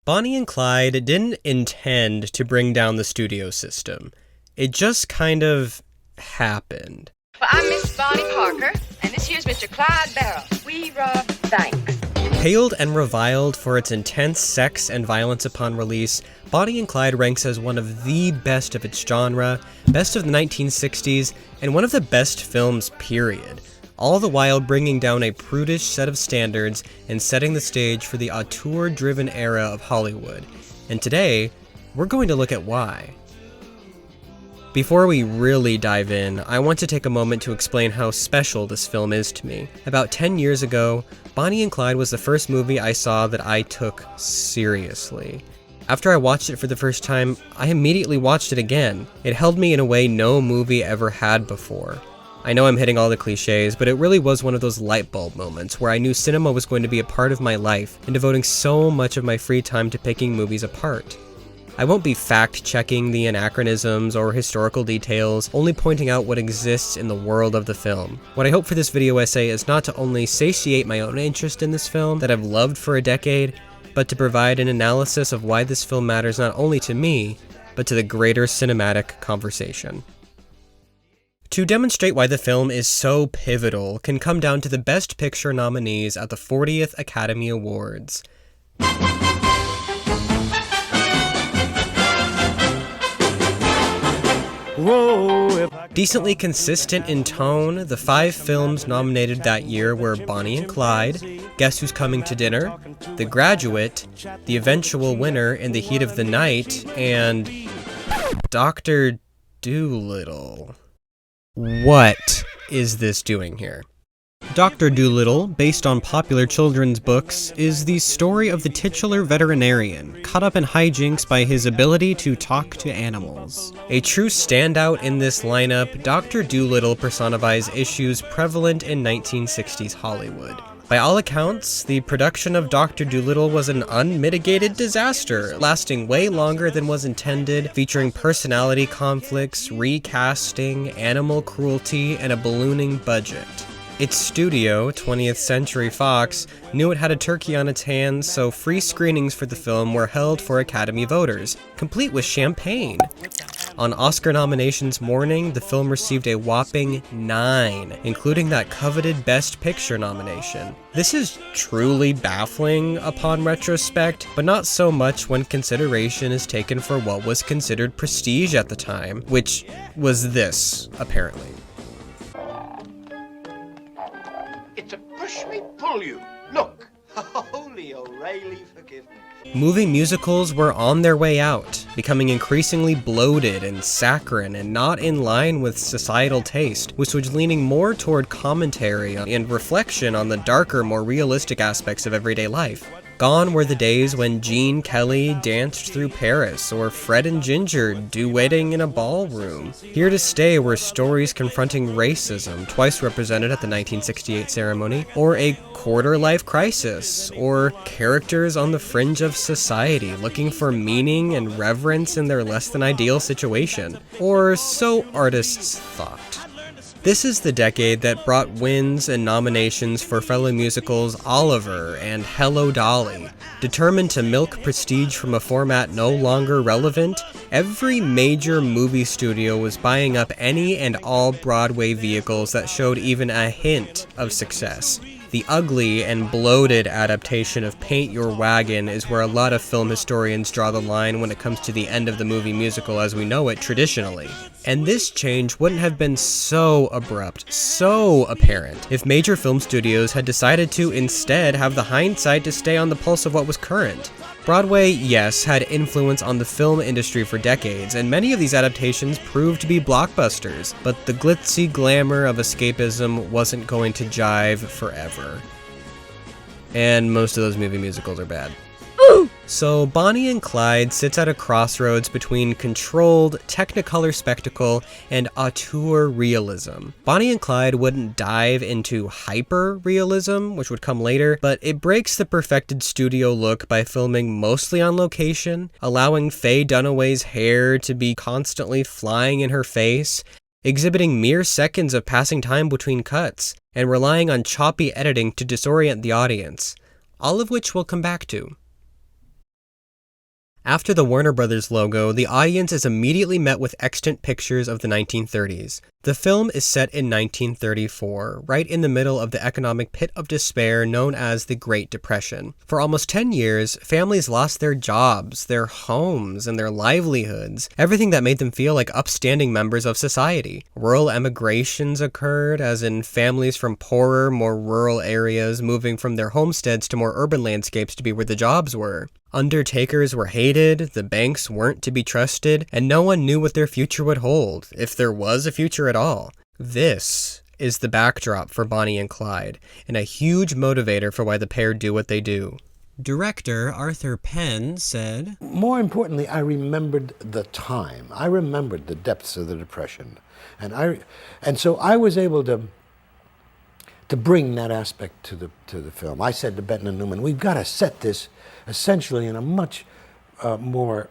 Bonnie and Clyde didn't intend to bring down the studio system. It just kind of happened. Well, I'm Miss Bonnie Parker, and this here's Mr. Clyde Barrow. Thanks. Hailed and reviled for its intense sex and violence upon release, Bonnie and Clyde ranks as one of the best of its genre, best of the 1960s, and one of the best films, period. All the while bringing down a prudish set of standards and setting the stage for the auteur-driven era of Hollywood. And today, we're going to look at why. Before we really dive in, I want to take a moment to explain how special this film is to me. About 10 years ago, Bonnie and Clyde was the first movie I saw that I took seriously. After I watched it for the first time, I immediately watched it again. It held me in a way no movie ever had before. I know I'm hitting all the cliches, but it really was one of those light bulb moments where I knew cinema was going to be a part of my life and devoting so much of my free time to picking movies apart. I won't be fact-checking the anachronisms or historical details, only pointing out what exists in the world of the film. What I hope for this video essay is not to only satiate my own interest in this film that I've loved for a decade, but to provide an analysis of why this film matters not only to me, but to the greater cinematic conversation. To demonstrate why the film is so pivotal can come down to the Best Picture nominees at the 40th Academy Awards. Decently consistent in tone, the 5 films nominated that year were Bonnie and Clyde, Guess Who's Coming to Dinner, The Graduate, the eventual winner In the Heat of the Night, and Dr. Dolittle. What is this doing here? Dr. Dolittle, based on popular children's books, is the story of the titular veterinarian, caught up in hijinks by his ability to talk to animals. A true standout in this lineup, Dr. Dolittle personifies issues prevalent in 1960s Hollywood. By all accounts, the production of Dr. Dolittle was an unmitigated disaster, lasting way longer than was intended, featuring personality conflicts, recasting, animal cruelty, and a ballooning budget. Its studio, 20th Century Fox, knew it had a turkey on its hands, so free screenings for the film were held for Academy voters, complete with champagne. On Oscar nominations morning, the film received a whopping 9, including that coveted Best Picture nomination. This is truly baffling upon retrospect, but not so much when consideration is taken for what was considered prestige at the time, which was this, apparently. It's a push me, pull you. Look. Holy O'Reilly, forgive me. Movie musicals were on their way out, becoming increasingly bloated and saccharine and not in line with societal taste, which was leaning more toward commentary and reflection on the darker, more realistic aspects of everyday life. Gone were the days when Gene Kelly danced through Paris, or Fred and Ginger duetting in a ballroom. Here to stay were stories confronting racism, twice represented at the 1968 ceremony, or a quarter-life crisis, or characters on the fringe of society looking for meaning and reverence in their less-than-ideal situation, or so artists thought. This is the decade that brought wins and nominations for fellow musicals Oliver and Hello Dolly. Determined to milk prestige from a format no longer relevant, every major movie studio was buying up any and all Broadway vehicles that showed even a hint of success. The ugly and bloated adaptation of Paint Your Wagon is where a lot of film historians draw the line when it comes to the end of the movie musical as we know it traditionally. And this change wouldn't have been so abrupt, so apparent, if major film studios had decided to instead have the hindsight to stay on the pulse of what was current. Broadway, yes, had influence on the film industry for decades, and many of these adaptations proved to be blockbusters, but the glitzy glamour of escapism wasn't going to jive forever. And most of those movie musicals are bad. So Bonnie and Clyde sits at a crossroads between controlled, technicolor spectacle and auteur realism. Bonnie and Clyde wouldn't dive into hyper-realism, which would come later, but it breaks the perfected studio look by filming mostly on location, allowing Faye Dunaway's hair to be constantly flying in her face, exhibiting mere seconds of passing time between cuts, and relying on choppy editing to disorient the audience, all of which we'll come back to. After the Warner Brothers logo, the audience is immediately met with extant pictures of the 1930s. The film is set in 1934, right in the middle of the economic pit of despair known as the Great Depression. For almost 10 years, families lost their jobs, their homes, and their livelihoods, everything that made them feel like upstanding members of society. Rural emigrations occurred, as in families from poorer, more rural areas moving from their homesteads to more urban landscapes to be where the jobs were. Undertakers were hated, the banks weren't to be trusted, and no one knew what their future would hold, if there was a future at all. This is the backdrop for Bonnie and Clyde, and a huge motivator for why the pair do what they do. Director Arthur Penn said, "More importantly, I remembered the time. I remembered the depths of the Depression. And so I was able to bring that aspect to the film. I said to Benton and Newman, we've got to set this essentially in a much more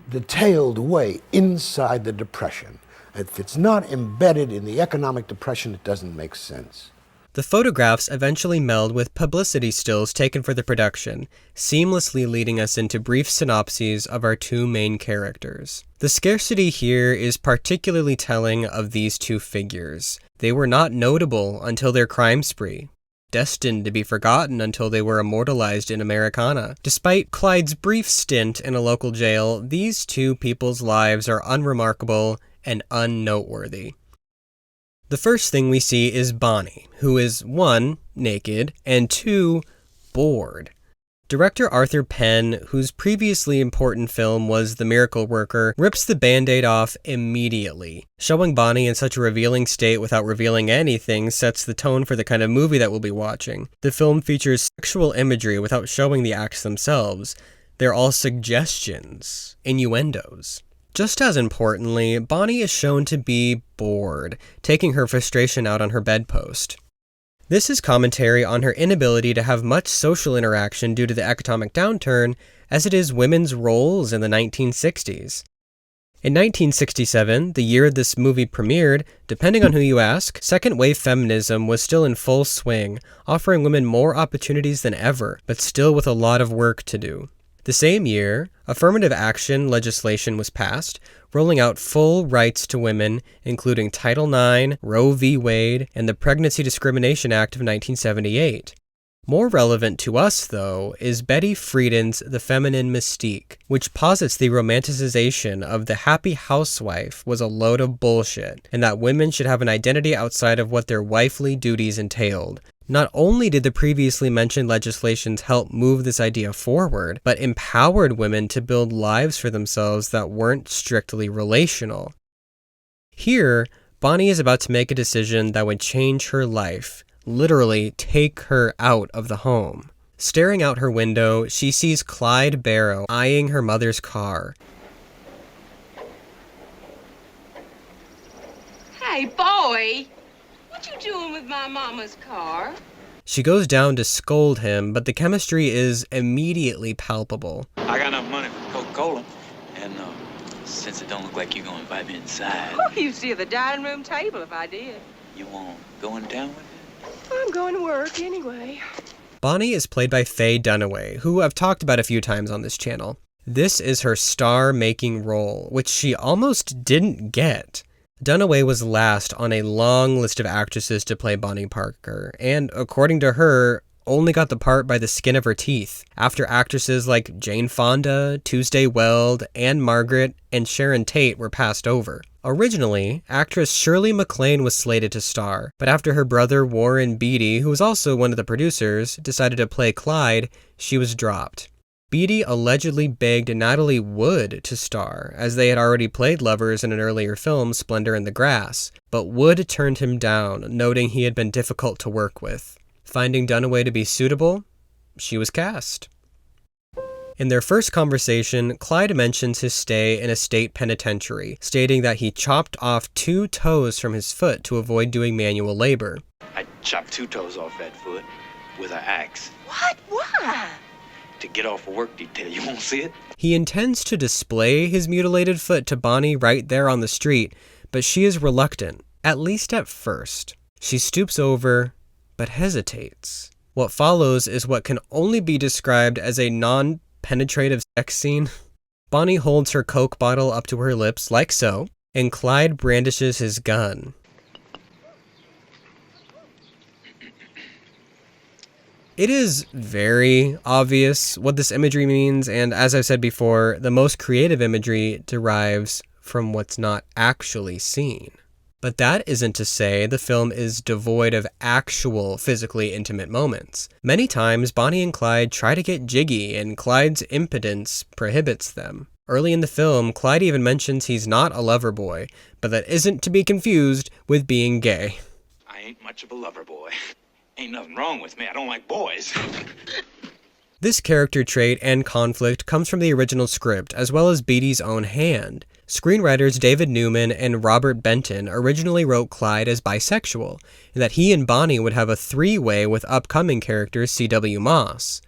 detailed way inside the Depression. If it's not embedded in the economic depression, it doesn't make sense." The photographs eventually meld with publicity stills taken for the production, seamlessly leading us into brief synopses of our two main characters. The scarcity here is particularly telling of these two figures. They were not notable until their crime spree, destined to be forgotten until they were immortalized in Americana. Despite Clyde's brief stint in a local jail, these two people's lives are unremarkable and unnoteworthy. The first thing we see is Bonnie, who is 1, naked, and 2, bored. Director Arthur Penn, whose previously important film was The Miracle Worker, rips the band-aid off immediately. Showing Bonnie in such a revealing state without revealing anything sets the tone for the kind of movie that we'll be watching. The film features sexual imagery without showing the acts themselves. They're all suggestions, innuendos. Just as importantly, Bonnie is shown to be bored, taking her frustration out on her bedpost. This is commentary on her inability to have much social interaction due to the economic downturn, as it is women's roles in the 1960s. In 1967, the year this movie premiered, depending on who you ask, second-wave feminism was still in full swing, offering women more opportunities than ever, but still with a lot of work to do. The same year, affirmative action legislation was passed, rolling out full rights to women, including Title IX, Roe v. Wade, and the Pregnancy Discrimination Act of 1978. More relevant to us, though, is Betty Friedan's The Feminine Mystique, which posits the romanticization of the happy housewife was a load of bullshit, and that women should have an identity outside of what their wifely duties entailed. Not only did the previously mentioned legislations help move this idea forward, but empowered women to build lives for themselves that weren't strictly relational. Here, Bonnie is about to make a decision that would change her life, literally take her out of the home. Staring out her window, she sees Clyde Barrow eyeing her mother's car. Hey, boy! What you doing with my mama's car? She goes down to scold him, but the chemistry is immediately palpable. I got enough money for Coca-Cola, and since it don't look like you're gonna invite me inside, Oh, you'd see at the dining room table if I did. you won't go in town with me? I'm going to work anyway. Bonnie is played by Faye Dunaway, who I've talked about a few times on this channel. This is her star-making role, which she almost didn't get. Dunaway was last on a long list of actresses to play Bonnie Parker, and according to her, only got the part by the skin of her teeth, after actresses like Jane Fonda, Tuesday Weld, Anne Margaret, and Sharon Tate were passed over. Originally, actress Shirley MacLaine was slated to star, but after her brother Warren Beatty, who was also one of the producers, decided to play Clyde, she was dropped. Beatty allegedly begged Natalie Wood to star, as they had already played lovers in an earlier film, Splendor in the Grass, but Wood turned him down, noting he had been difficult to work with. Finding Dunaway to be suitable, she was cast. In their first conversation, Clyde mentions his stay in a state penitentiary, stating that he chopped off 2 toes from his foot to avoid doing manual labor. I chopped 2 toes off that foot with an axe. What? Why? To get off a work detail, you won't see it? He intends to display his mutilated foot to Bonnie right there on the street, but she is reluctant, at least at first. She stoops over, but hesitates. What follows is what can only be described as a penetrative sex scene. Bonnie holds her Coke bottle up to her lips, like so, and Clyde brandishes his gun. It is very obvious what this imagery means, and as I've said before, the most creative imagery derives from what's not actually seen. But that isn't to say the film is devoid of actual physically intimate moments. Many times, Bonnie and Clyde try to get jiggy, and Clyde's impotence prohibits them. Early in the film, Clyde even mentions he's not a lover boy, but that isn't to be confused with being gay. I ain't much of a lover boy. Ain't nothing wrong with me. I don't like boys. This character trait and conflict comes from the original script, as well as Beatty's own hand. Screenwriters David Newman and Robert Benton originally wrote Clyde as bisexual, and that he and Bonnie would have a three-way with upcoming character C.W. Moss.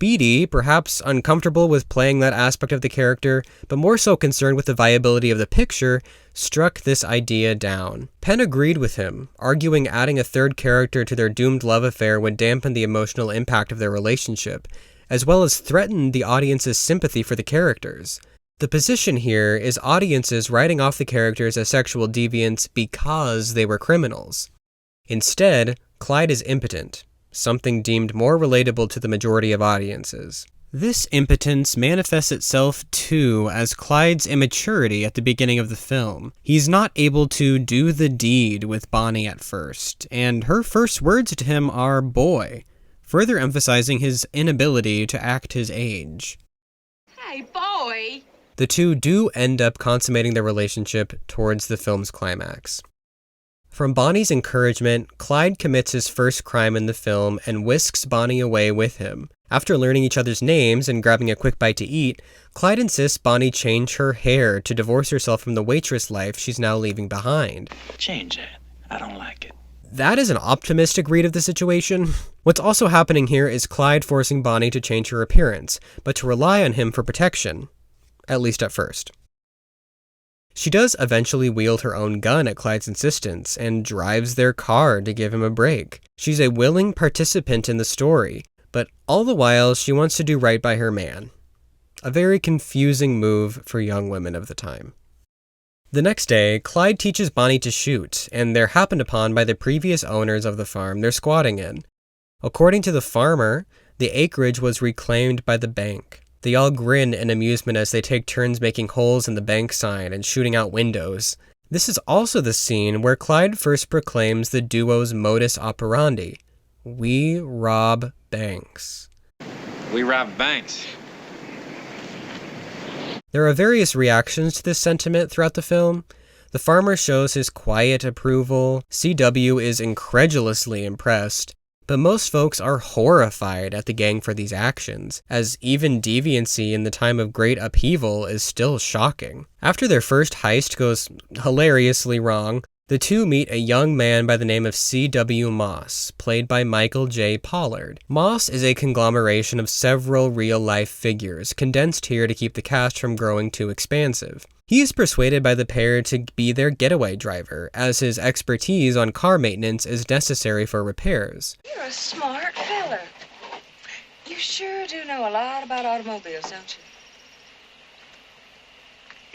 Beatty, perhaps uncomfortable with playing that aspect of the character, but more so concerned with the viability of the picture, struck this idea down. Penn agreed with him, arguing adding a third character to their doomed love affair would dampen the emotional impact of their relationship, as well as threaten the audience's sympathy for the characters. The position here is audiences writing off the characters as sexual deviants because they were criminals. Instead, Clyde is impotent, something deemed more relatable to the majority of audiences. This impotence manifests itself too as Clyde's immaturity at the beginning of the film. He's not able to do the deed with Bonnie at first, and her first words to him are boy, further emphasizing his inability to act his age. Hey, boy! The two do end up consummating their relationship towards the film's climax. From Bonnie's encouragement, Clyde commits his first crime in the film and whisks Bonnie away with him. After learning each other's names and grabbing a quick bite to eat, Clyde insists Bonnie change her hair to divorce herself from the waitress life she's now leaving behind. Change that. I don't like it. That is an optimistic read of the situation. What's also happening here is Clyde forcing Bonnie to change her appearance, but to rely on him for protection, at least at first. She does eventually wield her own gun at Clyde's insistence and drives their car to give him a break. She's a willing participant in the story, but all the while she wants to do right by her man. A very confusing move for young women of the time. The next day, Clyde teaches Bonnie to shoot, and they're happened upon by the previous owners of the farm they're squatting in. According to the farmer, the acreage was reclaimed by the bank. They all grin in amusement as they take turns making holes in the bank sign and shooting out windows. This is also the scene where Clyde first proclaims the duo's modus operandi. We rob banks. We rob banks. There are various reactions to this sentiment throughout the film. The farmer shows his quiet approval, CW is incredulously impressed, but most folks are horrified at the gang for these actions, as even deviancy in the time of great upheaval is still shocking. After their first heist goes hilariously wrong, the two meet a young man by the name of C.W. Moss, played by Michael J. Pollard. Moss is a conglomeration of several real-life figures, condensed here to keep the cast from growing too expansive. He is persuaded by the pair to be their getaway driver, as his expertise on car maintenance is necessary for repairs. You're a smart feller. You sure do know a lot about automobiles, don't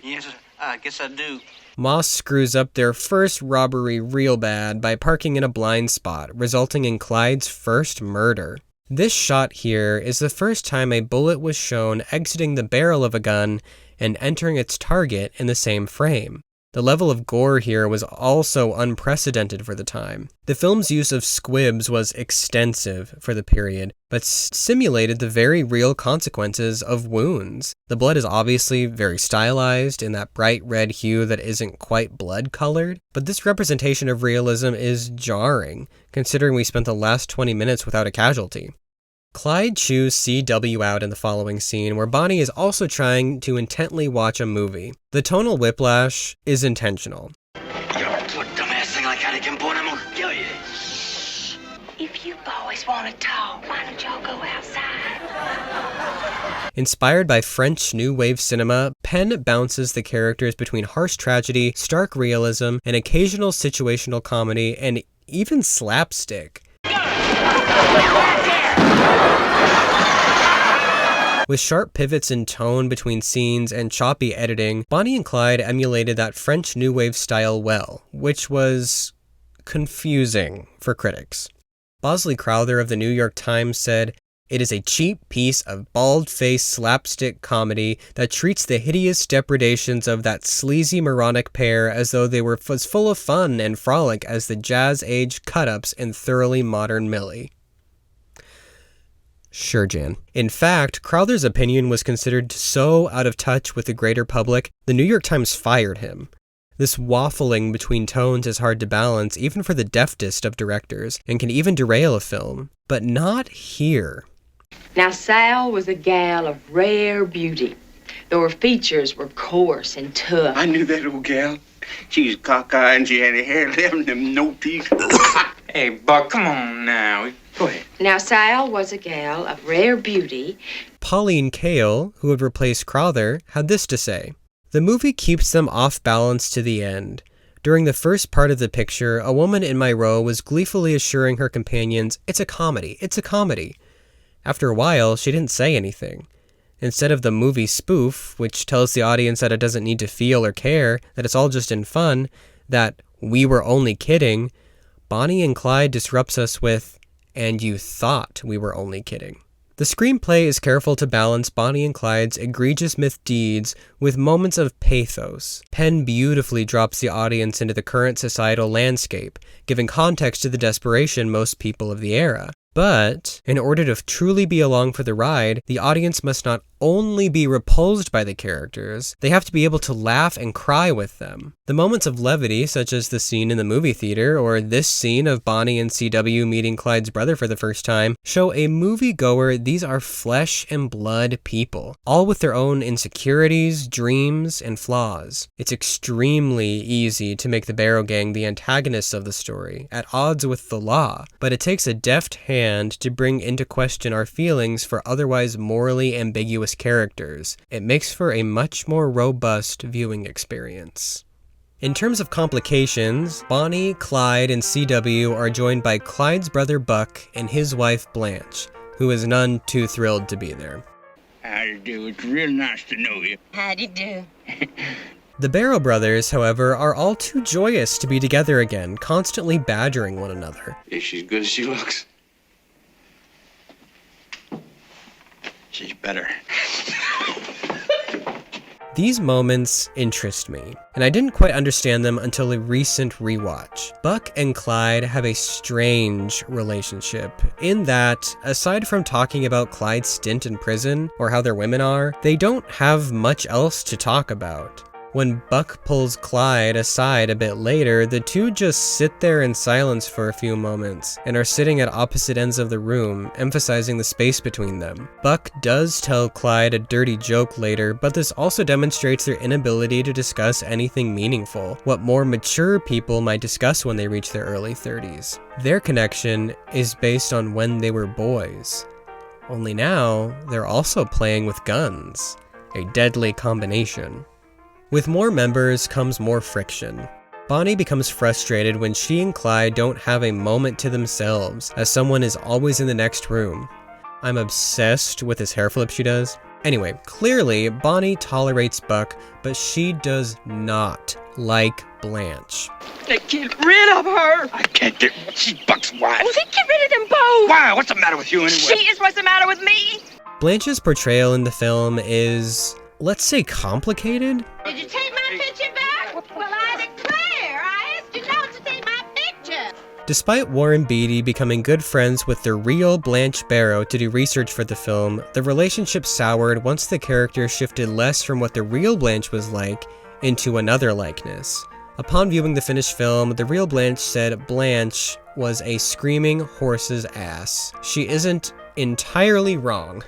you? Yes, I guess I do. Moss screws up their first robbery real bad by parking in a blind spot, resulting in Clyde's first murder. This shot here is the first time a bullet was shown exiting the barrel of a gun and entering its target in the same frame. The level of gore here was also unprecedented for the time. The film's use of squibs was extensive for the period, but simulated the very real consequences of wounds. The blood is obviously very stylized in that bright red hue that isn't quite blood-colored, but this representation of realism is jarring, considering we spent the last 20 minutes without a casualty. Clyde chews CW out in the following scene, where Bonnie is also trying to intently watch a movie. The tonal whiplash is intentional. You put dumbass thing like that again, boy, I'm gonna kill you. If you boys want to talk, why don't y'all go outside? Inspired by French New Wave cinema, Penn bounces the characters between harsh tragedy, stark realism, and occasional situational comedy, and even slapstick. With sharp pivots in tone between scenes and choppy editing, Bonnie and Clyde emulated that French New Wave style well, which was confusing for critics. Bosley Crowther of the New York Times said, "It is a cheap piece of bald-faced slapstick comedy that treats the hideous depredations of that sleazy moronic pair as though they were as full of fun and frolic as the jazz-age cut-ups in thoroughly modern Millie." Sure, Jan. In fact, Crowther's opinion was considered so out of touch with the greater public, the New York Times fired him. This waffling between tones is hard to balance even for the deftest of directors, and can even derail a film. But not here. Now, Sal was a gal of rare beauty, though her features were coarse and tough. I knew that old gal. She was cockeyed and she had her hair left and them no teeth. Hey, Buck, come on now. Go ahead. Now, Sal was a gal of rare beauty. Pauline Kael, who would replace Crowther, had this to say. The movie keeps them off balance to the end. During the first part of the picture, a woman in my row was gleefully assuring her companions, "It's a comedy, it's a comedy." After a while, she didn't say anything. Instead of the movie spoof, which tells the audience that it doesn't need to feel or care, that it's all just in fun, that we were only kidding, Bonnie and Clyde disrupts us with, "And you thought we were only kidding." The screenplay is careful to balance Bonnie and Clyde's egregious misdeeds with moments of pathos. Penn beautifully drops the audience into the current societal landscape, giving context to the desperation most people of the era. But, in order to truly be along for the ride, the audience must not only be repulsed by the characters, they have to be able to laugh and cry with them. The moments of levity, such as the scene in the movie theater, or this scene of Bonnie and CW meeting Clyde's brother for the first time, show a moviegoer these are flesh and blood people, all with their own insecurities, dreams, and flaws. It's extremely easy to make the Barrow Gang the antagonists of the story, at odds with the law, but it takes a deft hand to bring into question our feelings for otherwise morally ambiguous characters. It makes for a much more robust viewing experience. In terms of complications, Bonnie, Clyde, and CW are joined by Clyde's brother Buck and his wife Blanche, who is none too thrilled to be there. How do you do? It's real nice to know you. How'd you do? The Barrow brothers, however, are all too joyous to be together again, constantly badgering one another. Is she as good as she looks? She's better. These moments interest me, and I didn't quite understand them until a recent rewatch. Buck and Clyde have a strange relationship, in that, aside from talking about Clyde's stint in prison, or how their women are, they don't have much else to talk about. When Buck pulls Clyde aside a bit later, the two just sit there in silence for a few moments, and are sitting at opposite ends of the room, emphasizing the space between them. Buck does tell Clyde a dirty joke later, but this also demonstrates their inability to discuss anything meaningful, what more mature people might discuss when they reach their early 30s. Their connection is based on when they were boys. Only now, they're also playing with guns. A deadly combination. With more members comes more friction. Bonnie becomes frustrated when she and Clyde don't have a moment to themselves, as someone is always in the next room. I'm obsessed with this hair flip she does. Anyway, clearly, Bonnie tolerates Buck, but she does not like Blanche. Get rid of her! I can't get... She's Buck's wife. Well, then get rid of them both! Why? What's the matter with you anyway? She is what's the matter with me! Blanche's portrayal in the film is, let's say, complicated. Did you take my picture back? Well, I declare, I asked you not to take my picture. Despite Warren Beatty becoming good friends with the real Blanche Barrow to do research for the film, the relationship soured once the character shifted less from what the real Blanche was like into another likeness. Upon viewing the finished film, the real Blanche said Blanche was a screaming horse's ass. She isn't entirely wrong.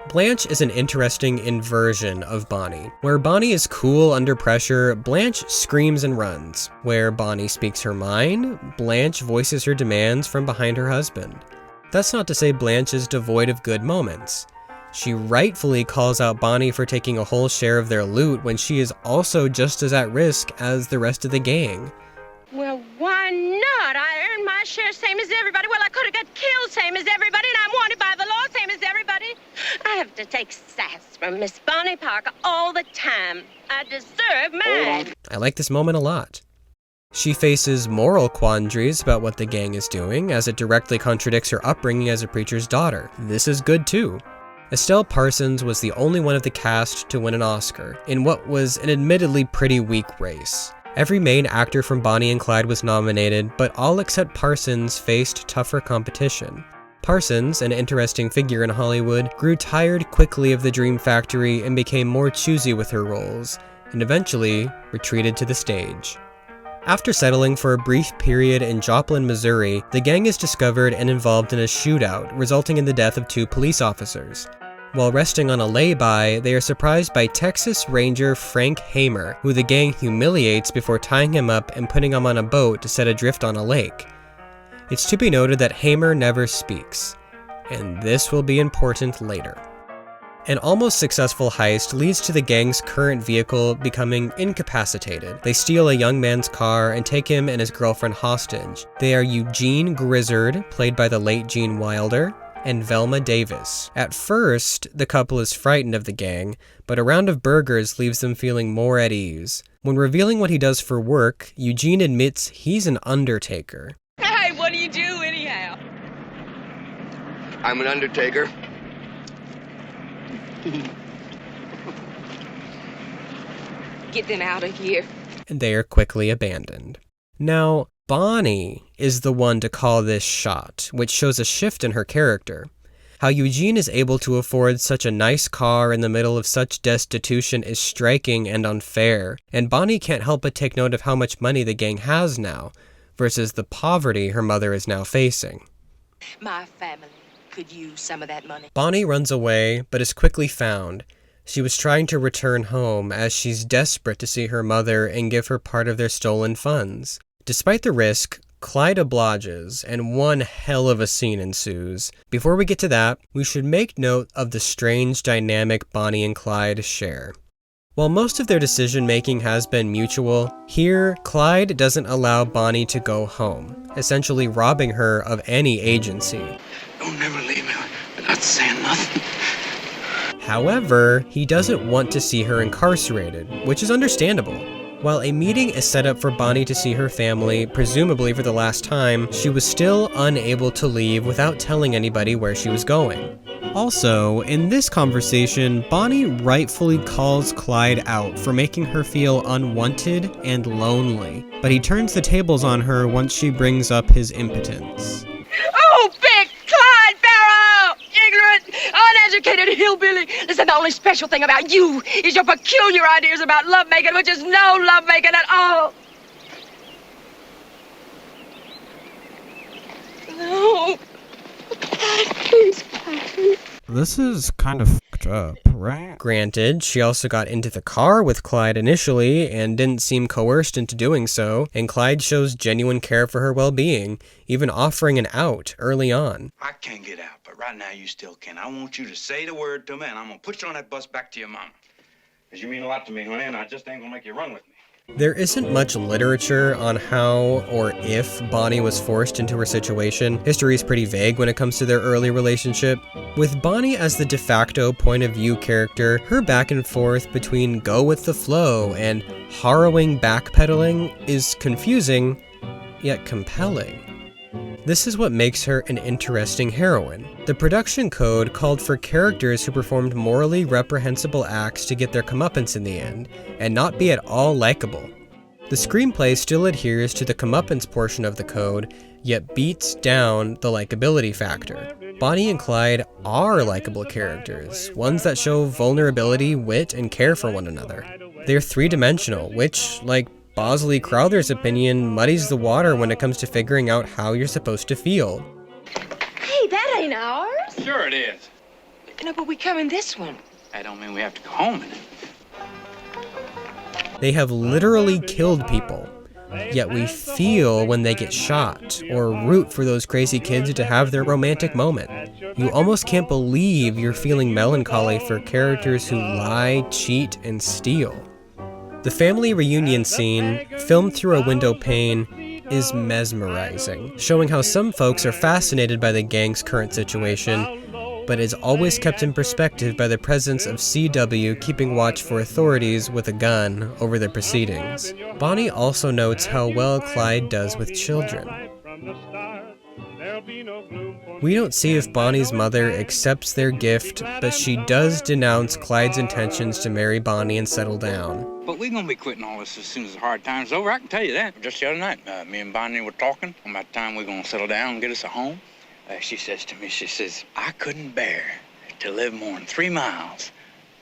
Blanche is an interesting inversion of Bonnie. Where Bonnie is cool under pressure, Blanche screams and runs. Where Bonnie speaks her mind, Blanche voices her demands from behind her husband. That's not to say Blanche is devoid of good moments. She rightfully calls out Bonnie for taking a whole share of their loot when she is also just as at risk as the rest of the gang. Well, why not? I earned my my share same as everybody. Well, I could have got killed same as everybody, and I'm wanted by the law same as everybody. I have to take sass from Miss Bonnie Parker all the time. I deserve mine. I like this moment a lot. She faces moral quandaries about what the gang is doing, as it directly contradicts her upbringing as a preacher's daughter. This is good too. Estelle Parsons was the only one of the cast to win an Oscar, in what was an admittedly pretty weak race. Every main actor from Bonnie and Clyde was nominated, but all except Parsons faced tougher competition. Parsons, an interesting figure in Hollywood, grew tired quickly of the Dream Factory and became more choosy with her roles, and eventually retreated to the stage. After settling for a brief period in Joplin, Missouri, the gang is discovered and involved in a shootout, resulting in the death of 2 police officers. While resting on a lay-by, they are surprised by Texas Ranger Frank Hamer, who the gang humiliates before tying him up and putting him on a boat to set adrift on a lake. It's to be noted that Hamer never speaks, and this will be important later. An almost successful heist leads to the gang's current vehicle becoming incapacitated. They steal a young man's car and take him and his girlfriend hostage. They are Eugene Grizzard, played by the late Gene Wilder, and Velma Davis. At first, the couple is frightened of the gang, but a round of burgers leaves them feeling more at ease. When revealing what he does for work, Eugene admits he's an undertaker. Hey, what do you do anyhow? I'm an undertaker. Get them out of here. And they are quickly abandoned. Now, Bonnie is the one to call this shot, which shows a shift in her character. How Eugene is able to afford such a nice car in the middle of such destitution is striking and unfair, and Bonnie can't help but take note of how much money the gang has now, versus the poverty her mother is now facing. My family could use some of that money. Bonnie runs away, but is quickly found. She was trying to return home as she's desperate to see her mother and give her part of their stolen funds. Despite the risk, Clyde obliges, and one hell of a scene ensues. Before we get to that, we should make note of the strange dynamic Bonnie and Clyde share. While most of their decision-making has been mutual, here, Clyde doesn't allow Bonnie to go home, essentially robbing her of any agency. Don't never leave me without saying nothing. However, he doesn't want to see her incarcerated, which is understandable. While a meeting is set up for Bonnie to see her family, presumably for the last time, she was still unable to leave without telling anybody where she was going. Also, in this conversation, Bonnie rightfully calls Clyde out for making her feel unwanted and lonely, but he turns the tables on her once she brings up his impotence. Oh, big Clyde Barrow! Ignorant, uneducated hillbilly! Listen, the only special thing about you is your peculiar ideas about lovemaking, which is no lovemaking at all. No. Please, Clyde. This is kind of fucked up, right? Granted, she also got into the car with Clyde initially and didn't seem coerced into doing so, and Clyde shows genuine care for her well-being, even offering an out early on. I can't get out, but right now you still can. I want you to say the word to me, and I'm gonna put you on that bus back to your mama. Because you mean a lot to me, honey, and I just ain't gonna make you run with me. There isn't much literature on how or if Bonnie was forced into her situation. History is pretty vague when it comes to their early relationship. With Bonnie as the de facto point of view character, her back and forth between go with the flow and harrowing backpedaling is confusing, yet compelling. This is what makes her an interesting heroine. The production code called for characters who performed morally reprehensible acts to get their comeuppance in the end, and not be at all likable. The screenplay still adheres to the comeuppance portion of the code, yet beats down the likability factor. Bonnie and Clyde are likable characters, ones that show vulnerability, wit, and care for one another. They're three-dimensional, which, like Bosley Crowther's opinion, muddies the water when it comes to figuring out how you're supposed to feel. Hey, that ain't ours. Sure it is. No, but we come in this one. That don't mean we have to go home in it. They have literally killed people, yet we feel when they get shot, or root for those crazy kids to have their romantic moment. You almost can't believe you're feeling melancholy for characters who lie, cheat, and steal. The family reunion scene, filmed through a window pane, is mesmerizing, showing how some folks are fascinated by the gang's current situation, but is always kept in perspective by the presence of CW keeping watch for authorities with a gun over the proceedings. Bonnie also notes how well Clyde does with children. We don't see if Bonnie's mother accepts their gift, but she does denounce Clyde's intentions to marry Bonnie and settle down. But we're gonna be quitting all this as soon as the hard time's over. I can tell you that. Just the other night, me and Bonnie were talking about the time we're gonna settle down and get us a home. She says to me, she says, I couldn't bear to live more than 3 miles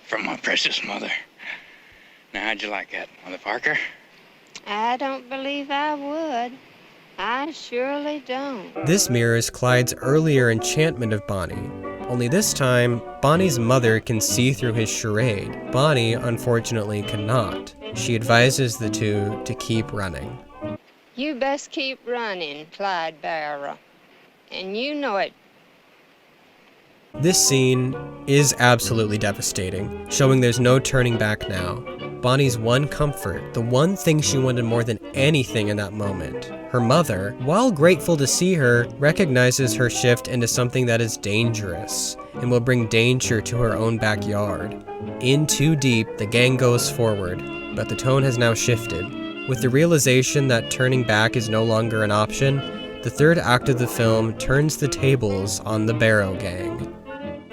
from my precious mother. Now, how'd you like that, Mother Parker? I don't believe I would. I surely don't. This mirrors Clyde's earlier enchantment of Bonnie. Only this time, Bonnie's mother can see through his charade. Bonnie, unfortunately, cannot. She advises the two to keep running. You best keep running, Clyde Barrow. And you know it. This scene is absolutely devastating, showing there's no turning back now. Bonnie's one comfort, the one thing she wanted more than anything in that moment, her mother, while grateful to see her, recognizes her shift into something that is dangerous and will bring danger to her own backyard. In too deep, the gang goes forward, but the tone has now shifted. With the realization that turning back is no longer an option, the third act of the film turns the tables on the Barrow Gang.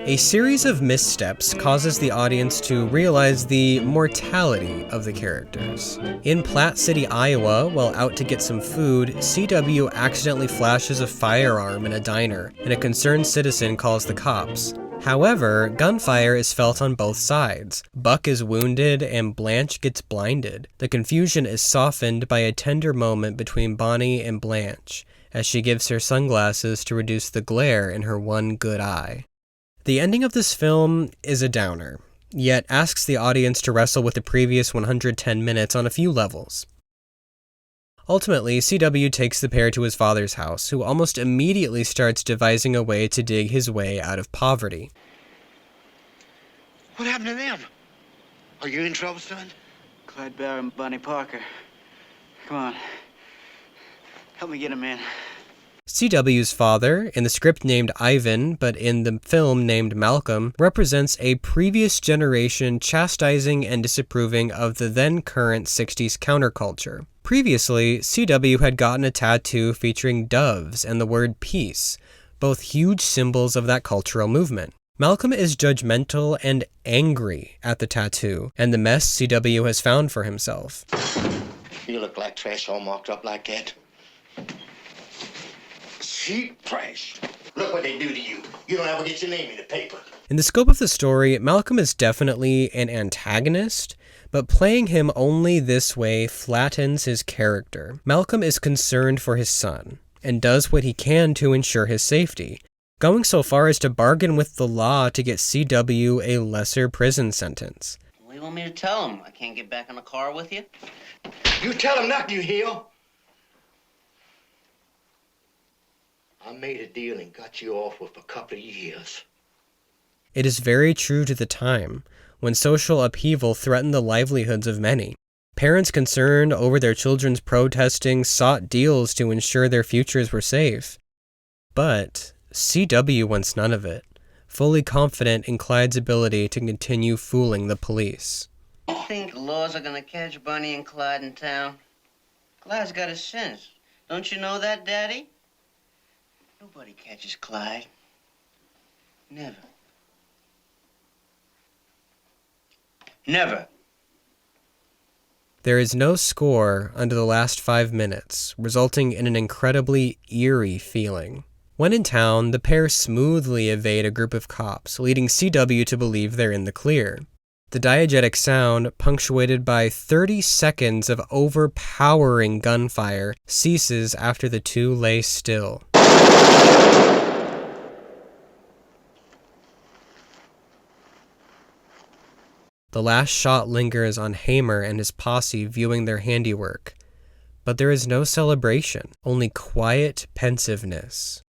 A series of missteps causes the audience to realize the mortality of the characters. In Platte City, Iowa, while out to get some food, CW accidentally flashes a firearm in a diner, and a concerned citizen calls the cops. However, gunfire is felt on both sides. Buck is wounded and Blanche gets blinded. The confusion is softened by a tender moment between Bonnie and Blanche, as she gives her sunglasses to reduce the glare in her one good eye. The ending of this film is a downer, yet asks the audience to wrestle with the previous 110 minutes on a few levels. Ultimately, CW takes the pair to his father's house, who almost immediately starts devising a way to dig his way out of poverty. What happened to them? Are you in trouble, son? Clyde Barrow and Bonnie Parker. Come on. Help me get him in. CW's father, in the script named Ivan, but in the film named Malcolm, represents a previous generation chastising and disapproving of the then current 60s counterculture. Previously, CW had gotten a tattoo featuring doves and the word peace, both huge symbols of that cultural movement. Malcolm is judgmental and angry at the tattoo, and the mess CW has found for himself. You look like trash all marked up like that. Cheap trash. Look what they do to you. You don't ever get your name in the paper. In the scope of the story, Malcolm is definitely an antagonist, but playing him only this way flattens his character. Malcolm is concerned for his son, and does what he can to ensure his safety, going so far as to bargain with the law to get CW a lesser prison sentence. What do you want me to tell him? I can't get back in the car with you? You tell him nothing, you hear? I made a deal and got you off with a couple of years. It is very true to the time, when social upheaval threatened the livelihoods of many. Parents concerned over their children's protesting sought deals to ensure their futures were safe. But CW wants none of it, fully confident in Clyde's ability to continue fooling the police. You think the laws are gonna catch Bonnie and Clyde in town? Clyde's got a sense. Don't you know that, Daddy? Nobody catches Clyde. Never. Never. There is no score under the last 5 minutes, resulting in an incredibly eerie feeling. When in town, the pair smoothly evade a group of cops, leading CW to believe they're in the clear. The diegetic sound, punctuated by 30 seconds of overpowering gunfire, ceases after the two lay still. The last shot lingers on Hamer and his posse viewing their handiwork, but there is no celebration, only quiet pensiveness.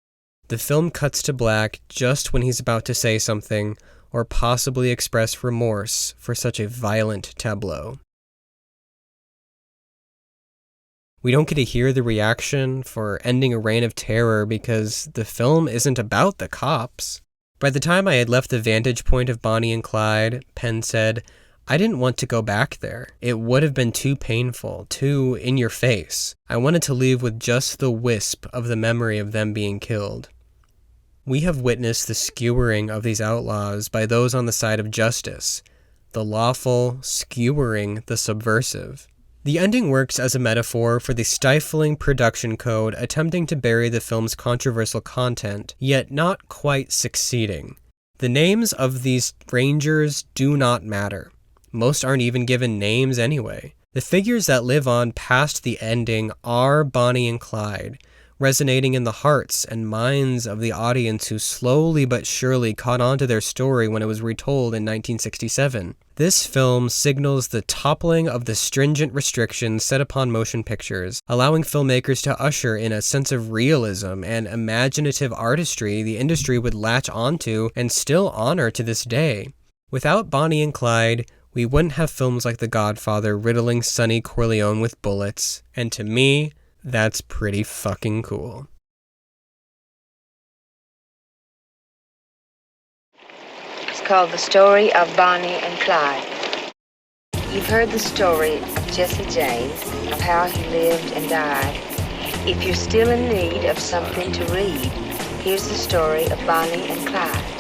The film cuts to black just when he's about to say something, or possibly express remorse for such a violent tableau. We don't get to hear the reaction for ending a reign of terror because the film isn't about the cops. By the time I had left the vantage point of Bonnie and Clyde, Penn said, I didn't want to go back there. It would have been too painful, too in your face. I wanted to leave with just the wisp of the memory of them being killed. We have witnessed the skewering of these outlaws by those on the side of justice, the lawful skewering the subversive. The ending works as a metaphor for the stifling production code attempting to bury the film's controversial content, yet not quite succeeding. The names of these rangers do not matter. Most aren't even given names anyway. The figures that live on past the ending are Bonnie and Clyde, resonating in the hearts and minds of the audience who slowly but surely caught on to their story when it was retold in 1967. This film signals the toppling of the stringent restrictions set upon motion pictures, allowing filmmakers to usher in a sense of realism and imaginative artistry the industry would latch onto and still honor to this day. Without Bonnie and Clyde, we wouldn't have films like The Godfather riddling Sonny Corleone with bullets, and to me, that's pretty fucking cool. It's called The Story of Bonnie and Clyde. You've heard the story of Jesse James, of how he lived and died. If you're still in need of something to read, here's the story of Bonnie and Clyde.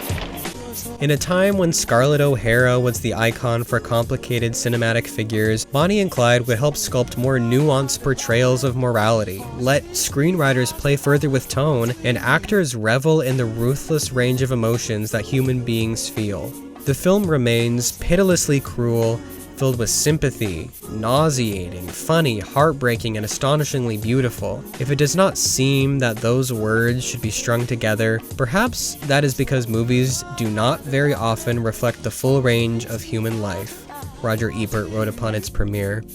In a time when Scarlett O'Hara was the icon for complicated cinematic figures, Bonnie and Clyde would help sculpt more nuanced portrayals of morality, let screenwriters play further with tone, and actors revel in the ruthless range of emotions that human beings feel. The film remains pitilessly cruel, filled with sympathy, nauseating, funny, heartbreaking, and astonishingly beautiful. If it does not seem that those words should be strung together, perhaps that is because movies do not very often reflect the full range of human life, Roger Ebert wrote upon its premiere.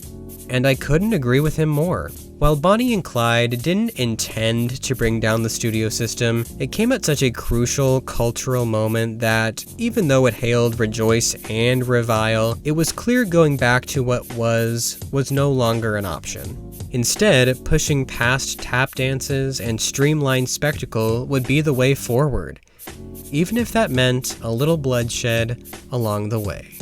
And I couldn't agree with him more. While Bonnie and Clyde didn't intend to bring down the studio system, it came at such a crucial cultural moment that, even though it hailed rejoice and revile, it was clear going back to what was no longer an option. Instead, pushing past tap dances and streamlined spectacle would be the way forward, even if that meant a little bloodshed along the way.